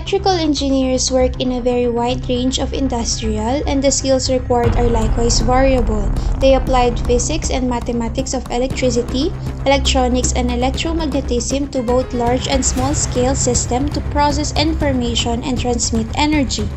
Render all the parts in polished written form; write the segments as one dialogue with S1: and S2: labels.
S1: Electrical engineers work in a very wide range of industrial, and the skills required are likewise variable. They applied physics and mathematics of electricity, electronics, and electromagnetism to both large and small-scale systems to process information and transmit energy.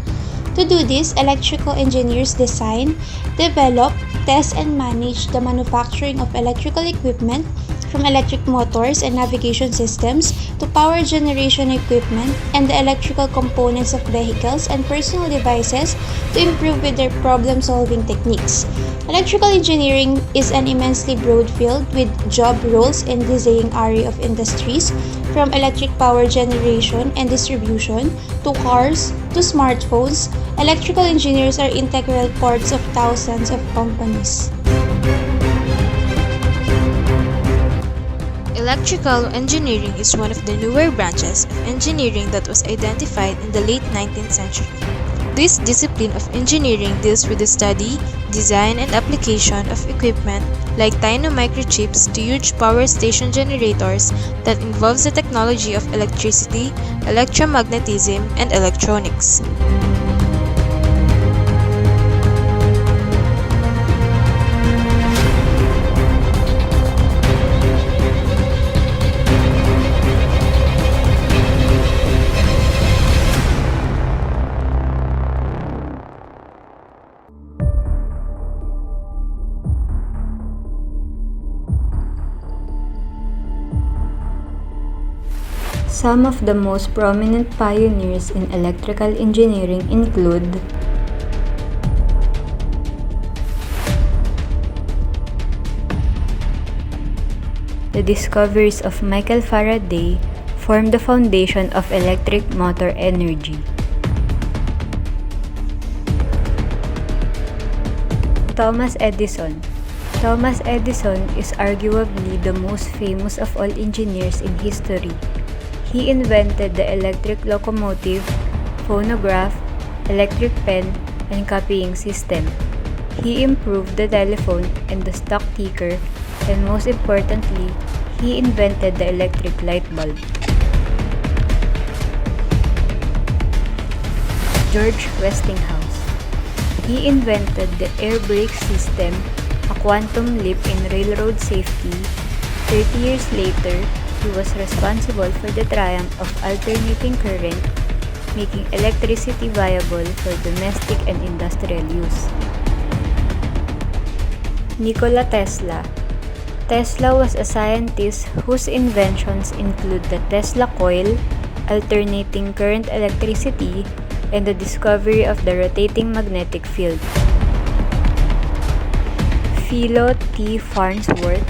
S1: To do this, electrical engineers design, develop, test, and manage the manufacturing of electrical equipment, from electric motors and navigation systems to power generation equipment and the electrical components of vehicles and personal devices to improve with their problem-solving techniques. Electrical engineering is an immensely broad field with job roles in dizaying array of industries, from electric power generation and distribution to cars to smartphones. Electrical engineers are integral parts of thousands of companies.
S2: Electrical engineering is one of the newer branches of engineering that was identified in the late 19th century. This discipline of engineering deals with the study, design, and application of equipment like tiny microchips to huge power station generators that involves the technology of electricity, electromagnetism, and electronics.
S3: Some of the most prominent pioneers in electrical engineering include the discoveries of Michael Faraday formed the foundation of electric motor energy. Thomas Edison. Thomas Edison is arguably the most famous of all engineers in history. He invented the electric locomotive, phonograph, electric pen, and copying system. He improved the telephone and the stock ticker, and most importantly, he invented the electric light bulb. George Westinghouse. He invented the air brake system, a quantum leap in railroad safety. 30 years later, he was responsible for the triumph of alternating current, making electricity viable for domestic and industrial use. Nikola Tesla. Tesla was a scientist whose inventions include the Tesla coil, alternating current electricity, and the discovery of the rotating magnetic field. Phyl T. Farnsworth,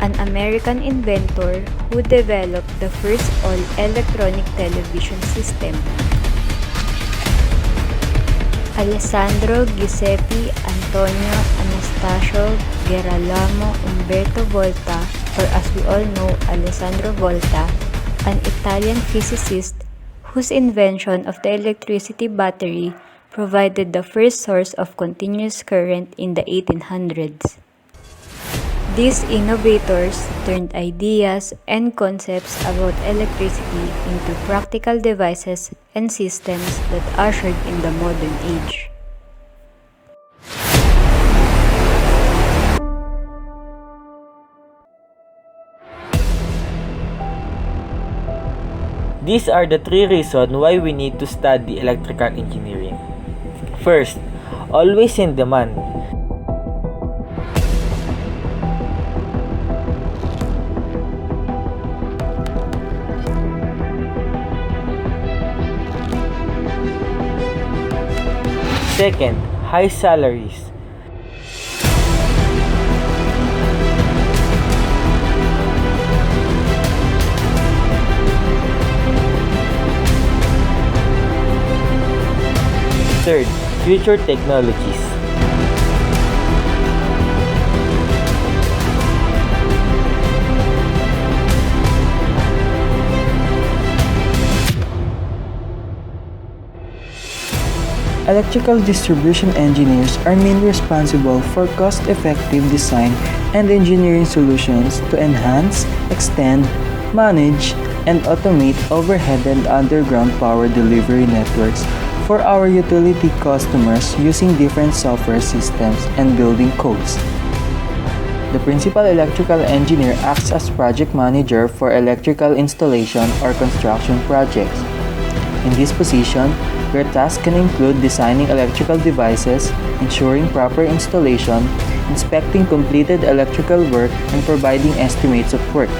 S3: an American inventor who developed the first all-electronic television system. Alessandro Giuseppe Antonio Anastasio Gerolamo Umberto Volta, or as we all know, Alessandro Volta, an Italian physicist whose invention of the electricity battery provided the first source of continuous current in the 1800s. These innovators turned ideas and concepts about electricity into practical devices and systems that ushered in the modern age.
S4: These are the 3 reasons why we need to study electrical engineering. First, always in demand. Second, high salaries. Third, future technologies.
S5: Electrical distribution engineers are mainly responsible for cost-effective design and engineering solutions to enhance, extend, manage, and automate overhead and underground power delivery networks for our utility customers using different software systems and building codes. The principal electrical engineer acts as project manager for electrical installation or construction projects. In this position, your tasks can include designing electrical devices, ensuring proper installation, inspecting completed electrical work, and providing estimates of work.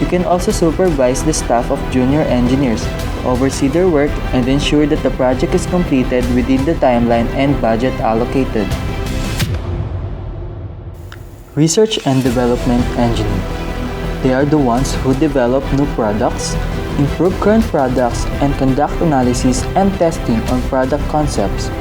S5: You can also supervise the staff of junior engineers, oversee their work, and ensure that the project is completed within the timeline and budget allocated. Research and Development Engineer. They are the ones who develop new products, improve current products, and conduct analysis and testing on product concepts.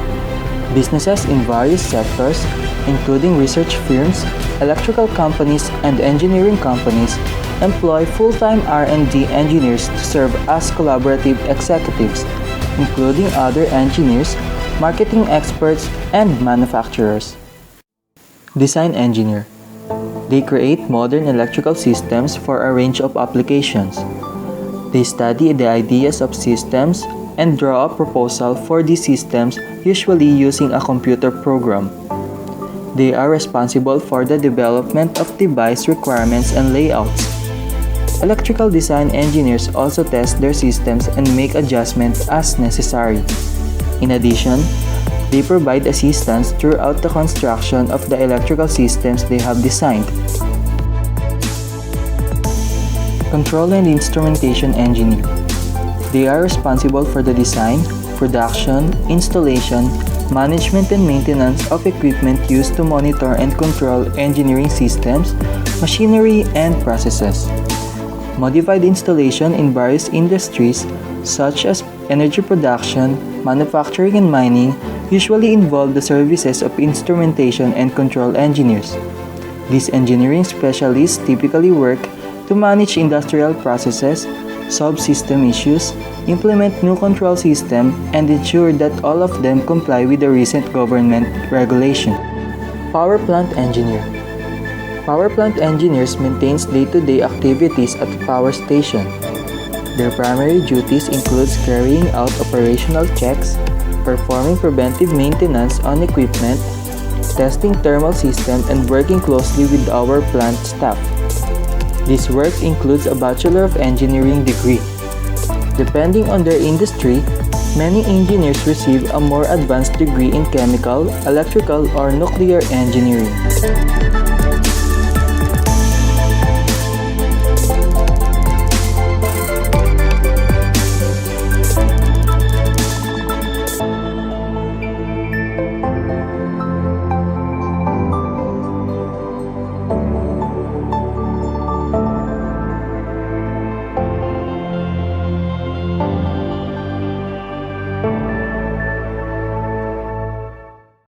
S5: Businesses in various sectors, including research firms, electrical companies, and engineering companies, employ full-time R&D engineers to serve as collaborative executives, including other engineers, marketing experts, and manufacturers. Design Engineer. They create modern electrical systems for a range of applications. They study the ideas of systems and draw a proposal for these systems, usually using a computer program. They are responsible for the development of device requirements and layouts. Electrical design engineers also test their systems and make adjustments as necessary. In addition, they provide assistance throughout the construction of the electrical systems they have designed. Control and Instrumentation Engineer. They are responsible for the design, production, installation, management and maintenance of equipment used to monitor and control engineering systems, machinery, and processes. Modified installation in various industries, such as energy production, manufacturing, and mining, usually involve the services of instrumentation and control engineers. These engineering specialists typically work to manage industrial processes, solve system issues, implement new control systems, and ensure that all of them comply with the recent government regulation. Power Plant Engineer. Power plant engineers maintain day-to-day activities at the power station. Their primary duties include carrying out operational checks, performing preventive maintenance on equipment, testing thermal systems, and working closely with our plant staff. This work includes a Bachelor of Engineering degree. Depending on their industry, many engineers receive a more advanced degree in chemical, electrical, or nuclear engineering.